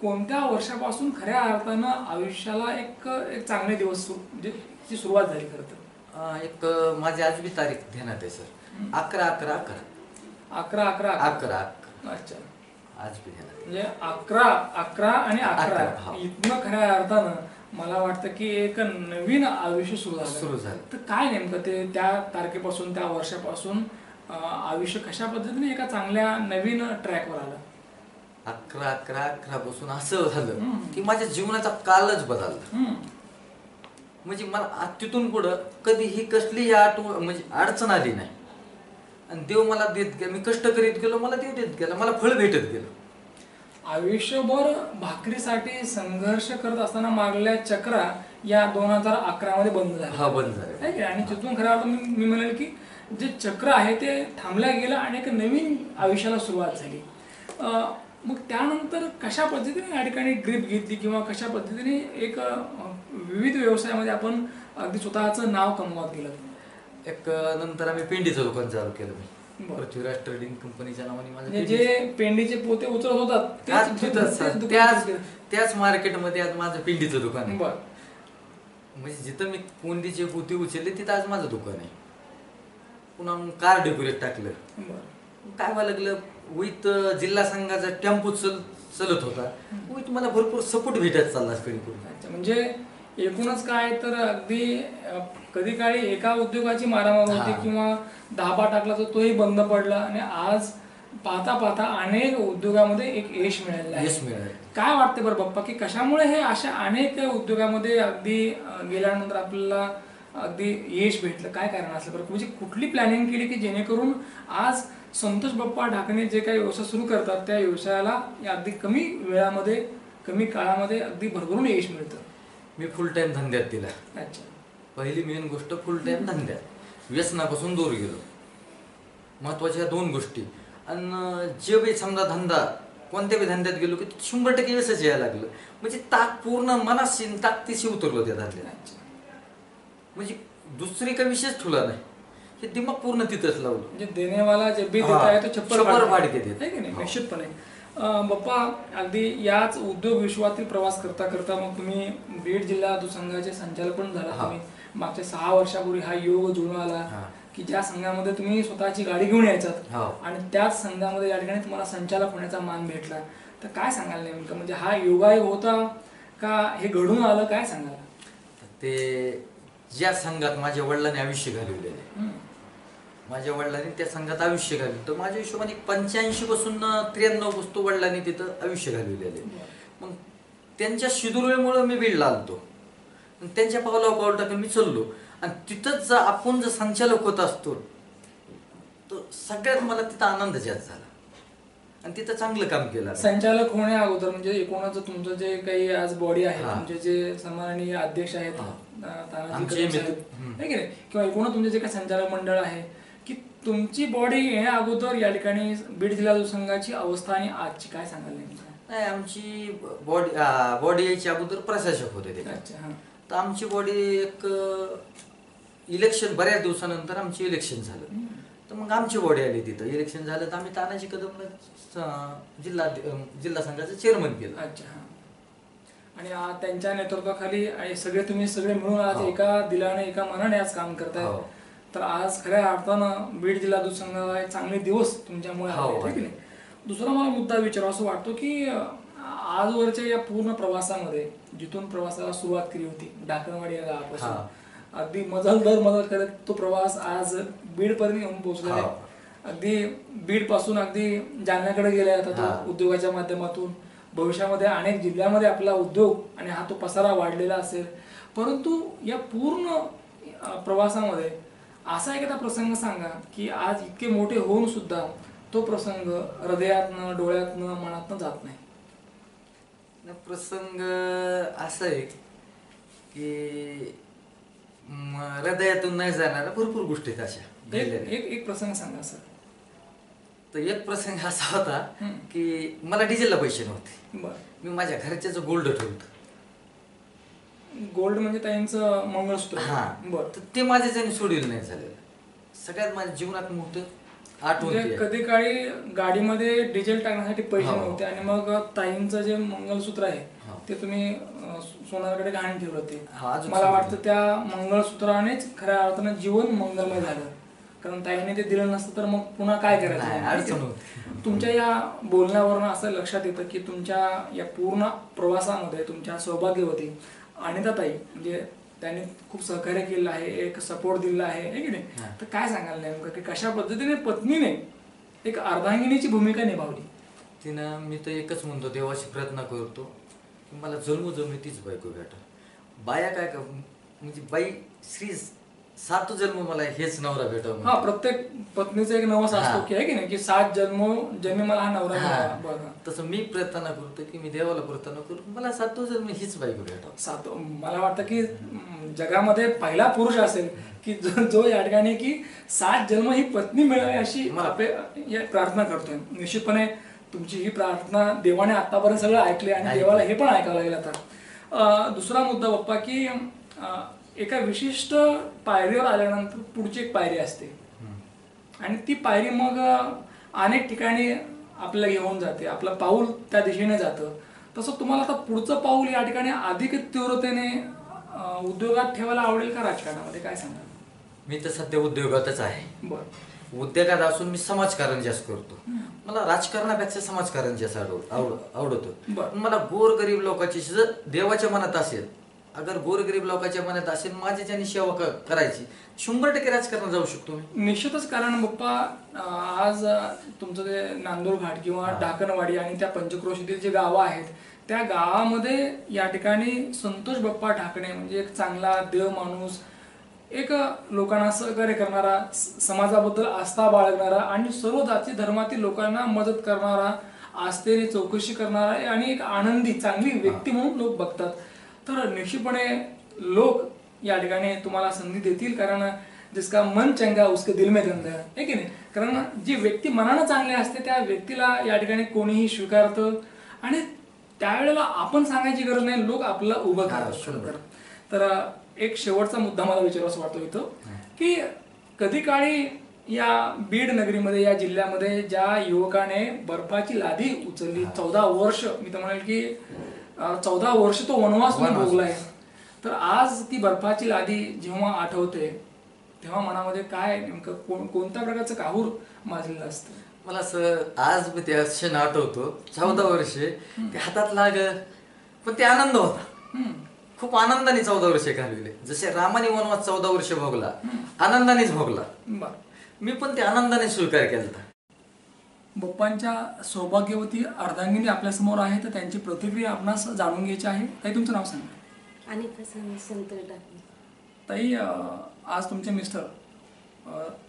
कोणत्या वर्षापासून खऱ्या अर्थानं आयुष्याला एक चांगले दिवस ची सुरुवात झाली? खरं तर एक माझी आज बी तारीख ध्यानात आहे सर, 11/11/11. 11/11/11. अच्छा, आज बी ध्यानात. म्हणजे 11/11 आणि 11 इथनं खऱ्या अर्थानं मला वाटतं की एक नवीन आयुष्य सुरू झालं. तर काय नेमकं ते त्या तारखेपासून, त्या वर्षापासून आयुष्य कशा पद्धतीने एका चांगल्या नवीन ट्रॅकवर आलं? 11/11/11 पासून असं झालं की माझ्या जीवनाचा कालच बदलला. म्हणजे मला तिथून पुढं कधीही कसलीही म्हणजे अडचण आली नाही. आणि देव मला देत गेला, मी कष्ट करीत गेलो, मला देव देत गेला, मला फळ भेटत गेलं. आयुष्यभर भाकरीसाठी संघर्ष करत असताना मागल्या चक्रा या 2011 मध्ये बंद झाल्या. बंद झाल्या. आणि तिथून खऱ्या अर्थानं मी म्हणेल की जे चक्र आहे ते थांबल्या गेलं आणि एक नवीन आयुष्याला सुरुवात झाली. मग त्यानंतर कशा पद्धतीने या ठिकाणी ग्रीप घेतली किंवा कशा पद्धतीने एक विविध व्यवसायामध्ये आपण अगदी स्वतःचं नाव कमवत गेलं? एक नंतर आम्ही पेंडीचं दुकान चालू केलं. मी पृथ्वीराज ट्रेडिंग कंपनीच्या नावाने माझं जे पेंडीचे पोते उचलत होतात त्याच मार्केटमध्ये आज माझं पेंडीचं दुकान आहे. बरं. म्हणजे जिथं मी पेंडीचे पोते उचलले तिथं आज माझं दुकान आहे. पुन्हा कार डेकोरेट टाकलं. काय व्हायला लागलं, विथ जिल्हा संघाचा टेम्पो चलत होता, विथ मला भरपूर सपोर्ट भेटत चालला कधी. म्हणजे एकूणच काय तर अगदी कधी काळी एका उद्योगाची मारामार होती किंवा धाबा टाकला तर तोही बंद पडला आणि आज पाहता पाहता अनेक उद्योगामध्ये एक यश मिळालेलं आहे. काय वाटते बरं बाप्पा की कशामुळे हे अशा अनेक उद्योगामध्ये अगदी गेल्यानंतर आपल्याला अगदी यश भेटलं? काय कारण असलं बरं? म्हणजे कुठली प्लॅनिंग केली की जेणेकरून आज संतोष बाप्पा ढाकणे जे काही व्यवसाय सुरू करतात त्या व्यवसायाला अगदी कमी वेळामध्ये, कमी काळामध्ये अगदी भरभरून यश मिळतं? मी फुल टाइम धंद्यात दिला. अच्छा. पहिली मेन गोष्ट फुल टाइम धंद्यात, व्यसनापासून दूर गेलो. महत्वाच्या 2 गोष्टी. आणि जे बी समजा धंदा, कोणत्या बी धंद्यात गेलो की 100% यशच यायला लागलं. म्हणजे पूर्ण मनाशी ताकदीशी उतरलो त्या धंद्यात. म्हणजे दुसरी काही विषयच ठेवला नाही, हे दिमाग पूर्ण तिथंच लावलं. म्हणजे देणेवाला जे बी देत आहे तो छप्पर वाढके देत आहे की नाही? निश्चितपणे. बाप्पा, अगदी याच उद्योग विश्वातील प्रवास करता करता मग तुम्ही बीड जिल्हा दूध संघाचे संचालक पण झाला. तुम्ही मागच्या 6 वर्षापूर्वी हा योग जुळून आला की ज्या संघामध्ये तुम्ही स्वतःची गाडी घेऊन यायचात आणि त्याच संघामध्ये या ठिकाणी तुम्हाला संचालक होण्याचा मान भेटला. तर काय सांगाल नेमकं, म्हणजे हा योगायोग होता का हे घडून आलं? काय सांगाल? ते ज्या संघात माझ्या वडिलांनी आयुष्य घालवलेले, माझ्या वडिलांनी त्या संघात आयुष्य घालवलं, तर माझ्या हिशोबाने 85 पासून 93 वस्तू वडिलांनी तिथं आयुष्य घालवलेले. मग त्यांच्या शिदुरीमुळे मी बीडला आलतो, त्यांच्या पावलावर पाऊल टाकून मी चाललो. आणि तिथंच आपण जर संचालक होत असतो तर सगळ्यात मला तिथं आनंद जास्त झाला आणि तिथं चांगलं काम केलं. संचालक होण्या अगोदर म्हणजे एकूणच तुमचं जे काही आज बॉडी आहे, तुमचे जे सन्माननीय अध्यक्ष आहेत किंवा एकूणच तुमचे जे काही संचालक मंडळ आहे, की तुमची बॉडी येण्या अगोदर या ठिकाणी बीड जिल्हा दूध संघाची अवस्था आणि आजची काय सांगाल नेमकं? नाही, आमची बॉडी यायच्या अगोदर प्रशासक होते ते. तर आमची बॉडी एक इलेक्शन, बऱ्याच दिवसानंतर आमची इलेक्शन झालं. तर मग मग आमची बॉडी आली तिथं. इलेक्शन झालं तर आम्ही तानाजी कदमला जिल्हा संघाचं चेअरमन केलं. अच्छा. आणि त्यांच्या नेतृत्वाखाली सगळे तुम्ही सगळे मिळून आज एका दिलाने एका मनाने आज काम करताय. तर आज खऱ्या अर्थानं बीड जिल्हा दूध संघाला एक चांगले दिवस तुमच्यामुळे आले की नाही. दुसरा मला मुद्दा विचारावा असं वाटतो की आजवरच्या या पूर्ण प्रवासामध्ये जिथून प्रवासाला सुरुवात केली होती ढाकणवाडी या गावापासून, अगदी मजल करत तो प्रवास आज बीड पर्यंत येऊन पोहोचलेला आहे. अगदी बीड पासून अगदी जालन्याकडे गेला जातो तो उद्योगाच्या माध्यमातून. भविष्यामध्ये अनेक जिल्ह्यामध्ये आपला उद्योग आणि हा तो पसारा वाढलेला असेल. परंतु या पूर्ण प्रवासामध्ये असा एखादा प्रसंग सांगा की आज इतके मोठे होऊन सुद्धा तो प्रसंग हृदयातनं डोळ्यातनं मनातनं जात नाही. प्रसंग असा आहे की हृदयातून नाही जाणाऱ्या भरपूर गोष्टी अशा. एक प्रसंग सांगा सर. तर एक प्रसंग असा होता की मला डिझेलला पैसे नव्हते. मी माझ्या घरच्याचं गोल्ड ठेवलं. गोल्ड म्हणजे त्यांचं मंगळसूत्र. तर ते माझ्याच्याने सोडलेलं नाही झालेलं. सगळ्यात माझ्या जीवनात मोठं आठवण. कधी काळी गाडीमध्ये डिझेल टाकण्यासाठी पैसे नव्हते आणि मग ताईंचं जे मंगळसूत्र आहे ते तुम्ही सोनारकडे घाण ठेवलं. ते मला वाटतं त्या मंगळसूत्रानेच खऱ्या अर्थानं जीवन मंगलमय झालं. कारण ताईने ते दिलं नसतं तर मग पुन्हा काय करायचं. तुमच्या या बोलण्यावरून असं लक्षात येतं की तुमच्या या पूर्ण प्रवासामध्ये तुमच्या सौभाग्यवती अनिताताई म्हणजे त्यांनी खूप सहकार्य केलं आहे, एक सपोर्ट दिला आहे की नाही. तर काय सांगाल नेमकं की कशा पद्धतीने पत्नीने एक अर्धांगिनीची भूमिका निभावली. तिनं मी तर एकच म्हणतो देवाशी प्रयत्न करतो की मला जन्मोजन्मी तीच बायको भेटा. बाया काय म्हणजे बाई श्री सात जन्म मला हेच नवरा भेटावं. हा, प्रत्येक पत्नीचा एक नवस असतो की आहे की नाही की 7 जन्मी मला हा नवरा मिळावा. तसं मी प्रयत्न करतो की मी देवाला प्रयत्न करतो मला 7 जन्म हीच बायको भेटावं. मला वाटतं की जगामध्ये पहिला पुरुष असेल की जो या ठिकाणी की 7 जन्म ही पत्नी मिळावी अशी प्रार्थना करतोय. निश्चितपणे तुमची ही प्रार्थना देवाने आतापर्यंत सगळं ऐकले आणि देवाला हे पण ऐकावं लागेल. आता दुसरा मुद्दा बाप्पा की एका विशिष्ट पायरीवर आल्यानंतर पुढची एक पायरी असते आणि ती पायरी मग अनेक ठिकाणी आपल्याला घेऊन जाते. आपलं पाऊल त्या दिशेने जातं. तसं तुम्हाला आता पुढचं पाऊल या ठिकाणी अधिक तीव्रतेने उद्योगात ठेवायला आवडेल का राजकारणामध्ये, काय सांगा. मी तर सध्या उद्योगातच आहे. बरं. उद्योगात असून मी समाजकारण जास्त करतो. मला राजकारणापेक्षा समाजकारण जास्त आवडतं. मला गोरगरीब लोकांची जर देवाच्या मनात असेल, अगर गोरगरीब लोकांच्या मनात असेल माझ्याच्याने सेवा करायची 100% राजकारणात जाऊ शकतो. निश्चितच. कारण बाप्पा आज तुमचं ते नांदूर घाट किंवा ढाकणवाडी आणि त्या पंचक्रोशीतील जे गावं आहेत त्या गावामध्ये या ठिकाणी संतोष बाप्पा ढाकणे म्हणजे एक चांगला देव माणूस, एक लोकांना सहकार्य करणारा, समाजाबद्दल आस्था बाळगणारा आणि सर्व जाती धर्मातील लोकांना मदत करणारा, आस्थेने चौकशी करणारा आणि एक आनंदी चांगली व्यक्ती म्हणून लोक बघतात. तर निश्चितपणे लोक या ठिकाणी तुम्हाला संधी देतील. कारण जिसका मन चंगा उसके दिल में गंगा आहे की नाही. कारण जी व्यक्ती मनानं चांगली असते त्या व्यक्तीला या ठिकाणी कोणीही स्वीकारतं आणि त्यावेळेला आपण सांगायची गरज नाही, लोक आपल्याला उभं करतात. तर एक शेवटचा मुद्दा मला विचारायचा वाटतो इथं की कधी काळी या बीड नगरीमध्ये या जिल्ह्यामध्ये ज्या युवकाने बर्फाची लादी उचलली 14 वर्ष, मी तर म्हणेल की 14 वर्ष तो वनवास भोगलाय. तर आज ती बर्फाची लादी जेव्हा आठवते तेव्हा मनामध्ये काय नेमकं कोणत्या प्रकारचं काहूर माजलेलं असतं. मला असं आज मी ते क्षण आठवतो. 14 वर्षे ते हातात लाग पण ते आनंद होता. खूप आनंदाने 14 वर्षे घालविले. जसे रामाने वनवास 14 वर्ष भोगला आनंदानेच भोगला. मी पण ते आनंदाने स्वीकार केला. बाप्पांच्या सौभाग्यवती अर्धांगिनी आपल्या समोर आहे तर त्यांची प्रतिक्रिया आपणास जाणून घ्यायची आहे. ताई, तुमचं नाव सांगा. ताई, आज तुमचे मिस्टर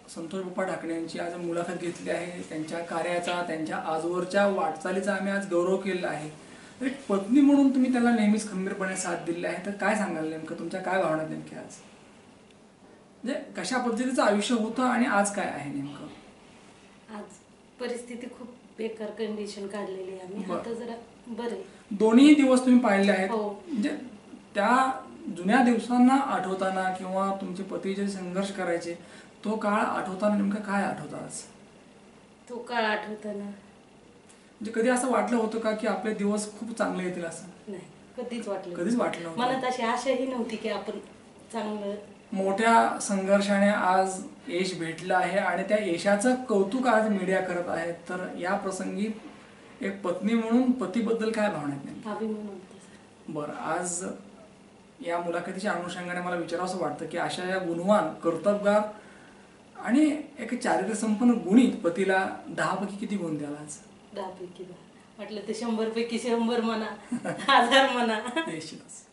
संतोष बाप्पा ढाकणे यांची आज मुलाखत घेतली आहे. त्यांच्या कार्याचा, त्यांच्या आजवरच्या वाटचालीचा आम्ही आज गौरव केलेला आहे. एक पत्नी म्हणून तुम्ही त्याला नेहमीच खंबीरपणे साथ दिलेली आहे. तर काय सांगाल नेमकं, तुमच्या काय भावना नेमक्या आज, म्हणजे कशा पद्धतीचं आयुष्य होतं आणि आज काय आहे नेमकं. आज परिस्थिती खूप बेकार कंडिशन काढलेली आहे. आम्ही आता जरा बरे. दोन्ही दिवस तुम्ही पाहिले आहेत. म्हणजे त्या जुन्या दिवसांना आठवताना किंवा तुमचे पती जे संघर्ष करायचे तो काळ आठवताना नेमकं काय आठवतं आज? तो काळ आठवताना म्हणजे कधी असं वाटलं होतं का की आपले दिवस खूप चांगले येतील असं? नाही, कधीच वाटलं कधीच वाटलं नव्हतं. मनात अशी आशाही नव्हती की आपण चांगलं. मोठ्या संघर्षाने आज यश भेटलं आहे आणि त्या यशाचं कौतुक आज मीडिया करत आहे. तर या प्रसंगी एक पत्नी म्हणून पतीबद्दल काय भावना आहेत? अभिमान होता सर. बरं, आज या मुलाखतीच्या अनुषंगाने मला विचारावं असं वाटतं की अशा या गुणवान, कर्तबगार आणि एक चारित्र्य संपन्न गुणी पतीला 10 पैकी किती गुण द्याल आज? 10 पैकी 10. म्हटलं ते 100 पैकी 100 म्हणा, 1000 म्हणा. निश्चितच.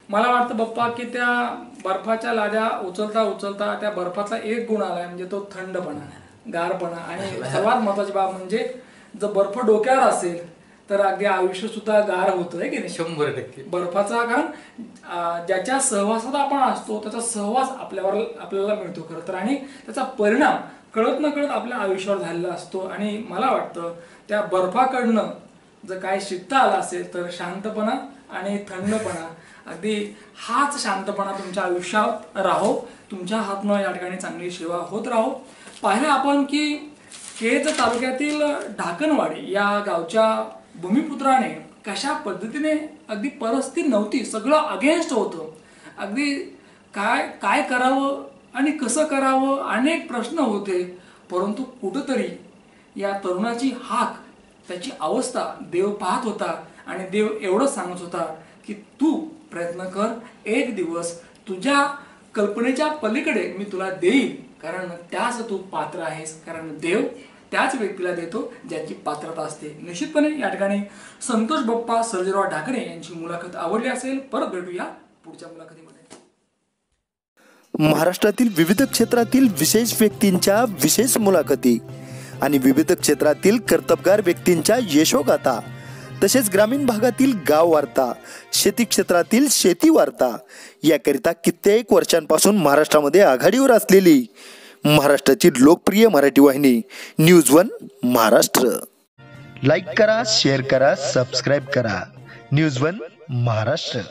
मला वाटतं बाप्पा की त्या बर्फाच्या लाद्या उचलता उचलता त्या बर्फाचा एक गुण आलाय, म्हणजे तो थंडपणा, गारपणा. आणि सर्वात महत्वाची बाब म्हणजे जर बर्फ डोक्यावर असेल तर अगदी आयुष्य सुद्धा गार होतं, आहे की नाही? 100% बर्फाचा, कारण ज्याच्या सहवासात आपण असतो त्याचा सहवास आपल्याला मिळतो खरं तर, आणि त्याचा परिणाम कळत न कळत आपल्या आयुष्यावर झालेला असतो. आणि मला वाटतं त्या बर्फाकडनं जर काय शिकता आला असेल तर शांतपणा आणि थंडपणा. अगदी हाच शांतपणा तुमच्या आयुष्यात राहो, तुमच्या हातनं या ठिकाणी चांगली सेवा होत राहो. पाहिलं आपण की केज तालुक्यातील ढाकणवाडी या गावच्या भूमिपुत्राने कशा पद्धतीने, अगदी परिस्थिती नव्हती, सगळं अगेन्स्ट होतं, अगदी काय करावं आणि कसं करावं अनेक प्रश्न होते, परंतु कुठंतरी या तरुणाची हाक, त्याची अवस्था देव पाहत होता आणि देव एवढंच सांगत होता की तू प्रयत्न कर, एक दिवस तुझ्या कल्पनेच्या पलीकडे मी तुला देईल, कारण त्यास तू पात्र आहेस. कारण देव त्याच व्यक्तीला देतो ज्याची पात्रता असते. निश्चितपणे या ठिकाणी संतोष बाप्पा सर्जेराव ढाकणे यांची मुलाखत आवडली असेल. परत भेटूया पुढच्या मुलाखतीमध्ये. महाराष्ट्रातील विविध क्षेत्रातील विशेष व्यक्तींच्या विशेष मुलाखती आणि विविध क्षेत्रातील कर्तबगार व्यक्तींच्या यशोगाथा, तसेच ग्रामीण भागातील गाव वार्ता, शेती क्षेत्रातील शेती वार्ता, याकरिता कित्येक वर्षांपासून महाराष्ट्रामध्ये आघाडीवर असलेली महाराष्ट्राची लोकप्रिय मराठी वाहिनी न्यूज वन महाराष्ट्र. लाईक करा, शेअर करा, सबस्क्राईब करा. News one Maharashtra.